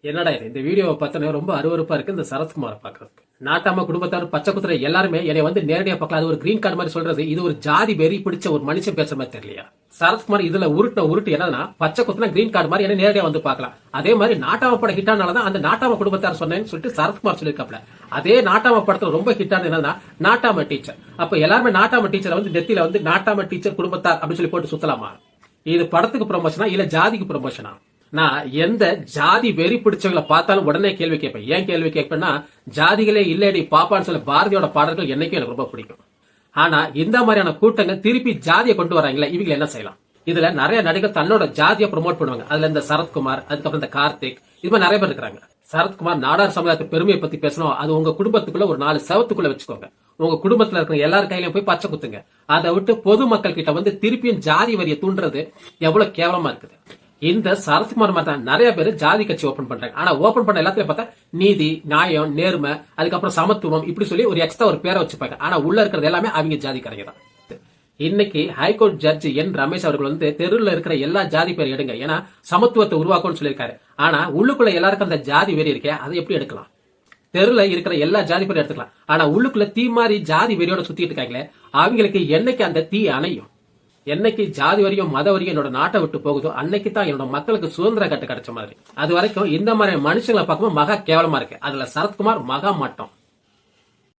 என்னடா இது இந்த வீடியோவை பார்த்தா ரொம்ப அருவருப்பா இருக்கு இந்த சரத்குமாரை பாக்குறதுக்கு. நாட்டாம குடும்பத்தார் பச்சை குதிரை எல்லாருமே என்னை வந்து நேரடியா பார்க்கலாம். அது ஒரு கிரீன் கார்டு மாதிரி சொல்றது, இது ஒரு ஜாதி வெறி பிடிச்ச ஒரு மனுஷன் பேசுற மாதிரி தெரியலையா? சரத்குமார் இதுல உருட்டு என்னன்னா, பச்சை குத்துனா கிரீன் கார்டு மாதிரி என்ன நேரடியா வந்து பார்க்கலாம். அதே மாதிரி நாட்டாம படம் ஹிட்டானாலதான் அந்த நாட்டாம குடும்பத்தார் சொன்னேன்னு சொல்லிட்டு சரத்குமார் சொல்லியிருக்காப்ல. அதே நாட்டாம படத்துல ரொம்ப ஹிட்டான என்னன்னா நாட்டாம டீச்சர். அப்ப எல்லாருமே நாட்டாம டீச்சரை வந்து நெத்தியில வந்து நாட்டாம டீச்சர் குடும்பத்தார் அப்படின்னு சொல்லி போட்டு சுத்தலாமா? இது படத்துக்கு ப்ரொமோஷனா இல்ல ஜாதிக்கு ப்ரொமோஷனா? நான் எந்த ஜாதி வெறி பிடிச்சவங்களை பார்த்தாலும் உடனே கேள்வி கேட்பேன். ஏன் கேள்வி கேட்பேன்னா, ஜாதிகளே இல்லடி பாப்பான்னு சொல்ல பாரதியோட பாடல்கள் என்னைக்கும் எனக்கு ரொம்ப பிடிக்கும். ஆனா இந்த மாதிரியான கூட்டங்கள் திருப்பி ஜாதியை கொண்டு வராங்களே, இவங்க என்ன செய்யலாம்? இதுல நிறைய நடிகர் தன்னோட ஜாதியை ப்ரொமோட் பண்ணுவாங்க. அதுல இந்த சரத்குமார், அதுக்கப்புறம் இந்த கார்த்திக், இது மாதிரி நிறைய பேர் இருக்கிறாங்க. சரத்குமார் நாடார் சமுதாயத்து பெருமையை பத்தி பேசணும். அது உங்க குடும்பத்துக்குள்ள ஒரு 4 செவத்துக்குள்ள வச்சுக்கோங்க. உங்க குடும்பத்துல இருக்கிற எல்லார் கையிலயும் போய் பச்சை குத்துங்க. அதை விட்டு பொதுமக்கள் கிட்ட வந்து திருப்பியும் ஜாதி வரியை தூண்டுறது எவ்வளவு கேவலமா இருக்குது. இந்த சரத்குமார் மாதிரி தான் நிறைய பேர் ஜாதி கட்சி ஓபன் பண்றாங்க. ஆனா ஓபன் பண்ண எல்லாத்தையும் பார்த்தா நீதி, நியாயம், நேர்மை, அதுக்கப்புறம் சமத்துவம் இப்படி சொல்லி ஒரு எக்ஸ்ட்ரா ஒரு பேரை வச்சுப்பாங்க. ஆனா உள்ள இருக்கிறது எல்லாமே அவங்க ஜாதிக்காரங்க தான். இன்னைக்கு ஹைகோர்ட் ஜட்ஜ் என் ரமேஷ் அவர்கள் வந்து தெருவில் இருக்கிற எல்லா ஜாதி பேர் எடுங்க, ஏன்னா சமத்துவத்தை உருவாக்கும்னு சொல்லியிருக்காரு. ஆனா உள்ளுக்குள்ள எல்லாருக்கும் அந்த ஜாதி வெறி இருக்கே, அதை எப்படி எடுக்கலாம்? தெருல இருக்கிற எல்லா ஜாதி பேர் எடுத்துக்கலாம். ஆனா உள்ளுக்குள்ள தீ மாதிரி ஜாதி வெறியோட சுத்திட்டு இருக்காங்களே, அவங்களுக்கு என்னைக்கு அந்த தீ அணையும்? என்னைக்கு ஜாதி வரியும் மத வரியும் என்னோட நாட்டை விட்டு போகுதோ அன்னைக்கு தான் என்னோட மக்களுக்கு சுதந்திர கட்டு கிடைச்ச மாதிரி. அது வரைக்கும் இந்த மாதிரி மனுஷங்களை பார்க்கும்போது மகா கேவலமா இருக்கு. அதுல சரத்குமார் மகா மட்டம்.